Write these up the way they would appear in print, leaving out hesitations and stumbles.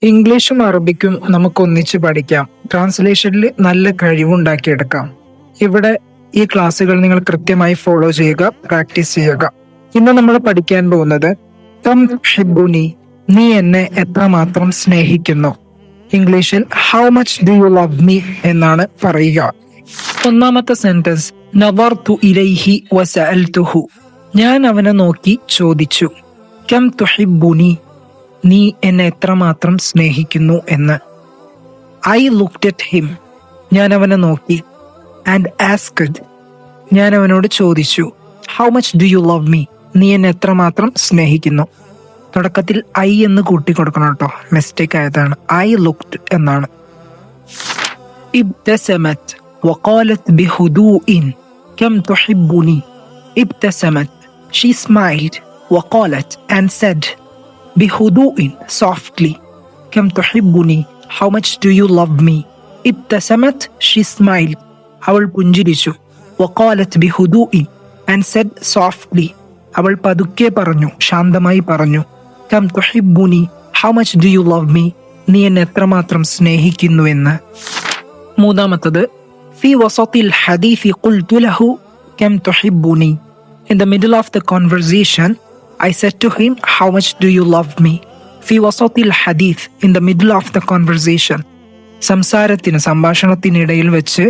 ഇംഗ്ലീഷും അറബിക്കും നമുക്ക് ഒന്നിച്ച് പഠിക്കാം. ട്രാൻസ്ലേഷനിൽ നല്ല കഴിവുണ്ടാക്കിയെടുക്കാം. ഇവിടെ ഈ ക്ലാസ്സുകൾ നിങ്ങൾ കൃത്യമായി ഫോളോ ചെയ്യുക, പ്രാക്ടീസ് ചെയ്യുക. ഇന്ന് നമ്മൾ പഠിക്കാൻ പോകുന്നത് കം തുഹിബ്ബുനി, നീ എന്നെ എത്രമാത്രം സ്നേഹിക്കുന്നു. ഇംഗ്ലീഷിൽ how much do you love me എന്നാണ് പറയുക. ഒന്നാമത്തെ സെന്റൻസ്, നവർതു ഇലൈഹി വസഅൽതുഹു, ഞാൻ അവനെ നോക്കി ചോദിച്ചു. കം തുഹിബ്ബുനി, നീ എന്നെ എത്രമാത്രം സ്നേഹിക്കുന്നു എന്ന്. ഐ ലുക്ക്ഡ് അറ്റ് ഹിം, ഞാൻ അവനെ നോക്കി. ആൻഡ് ആസ്ക്ഡ്, ഞാൻ അവനോട് ചോദിച്ചു. How much do you love me, നീ എന്നെ എത്രമാത്രം സ്നേഹിക്കുന്നു. തുടക്കത്തിൽ ഐ എന്ന് കൂട്ടി കൊടുക്കണം കേട്ടോ, മിസ്റ്റേക്ക് ആയതാണ്. ഐ ലുക്ക്ഡ് എന്നാണ്. ഇബ്തസമത് വഖാലത് ബിഹുദൂഇൻ come തുഹിബ്ബുനി. ഇബ്തസമത്, she smiled. وقالت, and said, بهدوء, softly. كم تحبني, how much do you love me. ابتسمت, she smiled. അവൾ പുഞ്ചിരിച്ചു. وقالت بهدوء, and said softly. അവൾ പതുക്കെ പറഞ്ഞു, ശാന്തമായി പറഞ്ഞു. كم تحبني, how much do you love me, നീ എന്നെ എത്രമാത്രം സ്നേഹിക്കുന്നു എന്ന്. മൂന്നാമത്തത്, في وسط الحديث قلت له كم تحبني. In the middle of the conversation, I said to him, how much do you love me. في وسط الحديث, in the middle of the conversation. സംഭാഷണത്തിനിടയിൽ വെച്ച്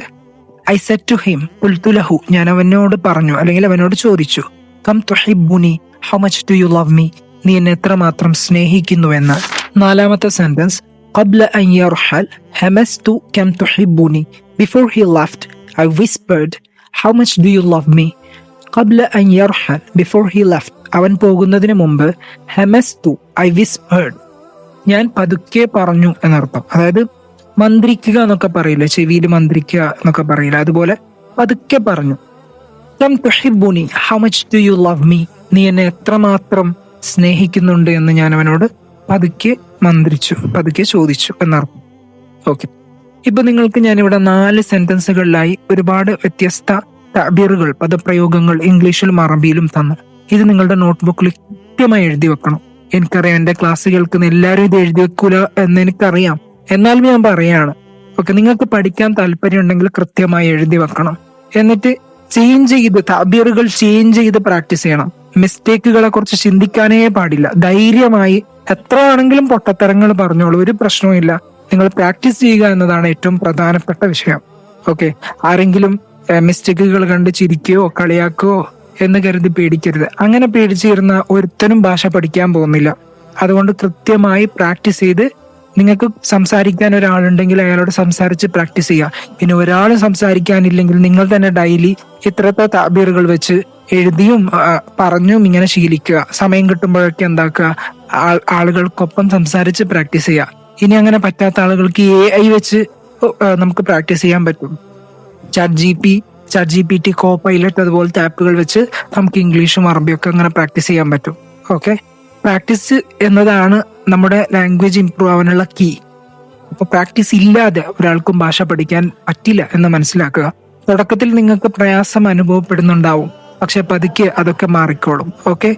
I said to him, قلت له, ഞാൻ അവനോട് പറഞ്ഞു അല്ലെങ്കിൽ അവനോട് ചോദിച്ചു. كم تحبني, how much do you love me, നീ എന്നെ എത്രമാത്രം സ്നേഹിക്കുന്നു എന്ന്. നാലാമത്തെ sentence, قبل أن يرحل همست كم تحبني. Before he left, I whispered, how much do you love me. قبل أن يرحل, before he left, അവൻ പോകുന്നതിന് മുമ്പ്. ഹെമസ്തു, ഐ വിസ്പേർഡ്, ഞാൻ പതുക്കെ പറഞ്ഞു എന്നർത്ഥം. അതായത് മന്ത്രിക്കുക എന്നൊക്കെ പറയില്ലേ, ചെവിയിൽ മന്ത്രിക്കുക എന്നൊക്കെ പറയില്ല, അതുപോലെ പതുക്കെ പറഞ്ഞു. കം തുഹിബ്ബുനി, how much do you love me, നീ എന്നെ എത്രമാത്രം സ്നേഹിക്കുന്നുണ്ട് എന്ന് ഞാൻ അവനോട് പതുക്കെ മന്ത്രിച്ചു, പതുക്കെ ചോദിച്ചു എന്നർത്ഥം. ഓക്കെ, ഇപ്പൊ നിങ്ങൾക്ക് ഞാനിവിടെ 4 സെന്റൻസുകളിലായി ഒരുപാട് വ്യത്യസ്ത തഅബീറുകൾ, പദപ്രയോഗങ്ങൾ ഇംഗ്ലീഷിലും അറബിയിലും തന്നു. ഇത് നിങ്ങളുടെ നോട്ട്ബുക്കിൽ കൃത്യമായി എഴുതി വെക്കണം. എനിക്കറിയാം എന്റെ ക്ലാസ് കേൾക്കുന്ന എല്ലാവരും ഇത് എഴുതി വെക്കൂല എന്ന് എനിക്കറിയാം, എന്നാലും ഞാൻ പറയാണ്. ഓക്കെ, നിങ്ങൾക്ക് പഠിക്കാൻ താല്പര്യം ഉണ്ടെങ്കിൽ കൃത്യമായി എഴുതി വെക്കണം. എന്നിട്ട് ചേഞ്ച് ചെയ്ത് തഅബീറുകൾ ചേഞ്ച് ചെയ്ത് പ്രാക്ടീസ് ചെയ്യണം. മിസ്റ്റേക്കുകളെ കുറിച്ച് ചിന്തിക്കാനേ പാടില്ല. ധൈര്യമായി എത്ര ആണെങ്കിലും പൊട്ടത്തരങ്ങൾ പറഞ്ഞോളൂ, ഒരു പ്രശ്നവും. നിങ്ങൾ പ്രാക്ടീസ് ചെയ്യുക എന്നതാണ് ഏറ്റവും പ്രധാനപ്പെട്ട വിഷയം. ഓക്കെ, ആരെങ്കിലും മിസ്റ്റേക്കുകൾ കണ്ട് ചിരിക്കുകയോ കളിയാക്കുകയോ എന്ന് കരുതി പേടിക്കരുത്. അങ്ങനെ പേടിച്ചിരുന്ന ഒരുത്തനും ഭാഷ പഠിക്കാൻ പോകുന്നില്ല. അതുകൊണ്ട് കൃത്യമായി പ്രാക്ടീസ് ചെയ്ത്, നിങ്ങൾക്ക് സംസാരിക്കാൻ ഒരാളുണ്ടെങ്കിൽ അയാളോട് സംസാരിച്ച് പ്രാക്ടീസ് ചെയ്യുക. പിന്നെ ഒരാൾ സംസാരിക്കാനില്ലെങ്കിൽ നിങ്ങൾ തന്നെ ഡെയിലി ഇത്രത്തെ തഅബീറുകൾ വെച്ച് എഴുതിയും പറഞ്ഞും ഇങ്ങനെ ശീലിക്കുക. സമയം കിട്ടുമ്പോഴൊക്കെ എന്താക്കുക, ആളുകൾക്കൊപ്പം സംസാരിച്ച് പ്രാക്ടീസ് ചെയ്യുക. ഇനി അങ്ങനെ പറ്റാത്ത ആളുകൾക്ക് AI വെച്ച് നമുക്ക് പ്രാക്ടീസ് ചെയ്യാൻ പറ്റും. ചാറ്റ് GPT, കോപൈലറ്റ് അതുപോലത്തെ ആപ്പുകൾ വെച്ച് നമുക്ക് ഇംഗ്ലീഷും അറബിയൊക്കെ അങ്ങനെ പ്രാക്ടീസ് ചെയ്യാൻ പറ്റും. ഓക്കെ, പ്രാക്ടീസ് എന്നതാണ് നമ്മുടെ ലാംഗ്വേജ് ഇംപ്രൂവ് ആവാനുള്ള കീ. അപ്പൊ പ്രാക്ടീസ് ഇല്ലാതെ ഒരാൾക്കും ഭാഷ പഠിക്കാൻ പറ്റില്ല എന്ന് മനസ്സിലാക്കുക. തുടക്കത്തിൽ നിങ്ങൾക്ക് പ്രയാസം അനുഭവപ്പെടുന്നുണ്ടാവും, പക്ഷെ പതുക്കെ അതൊക്കെ മാറിക്കോളും. ഓക്കെ.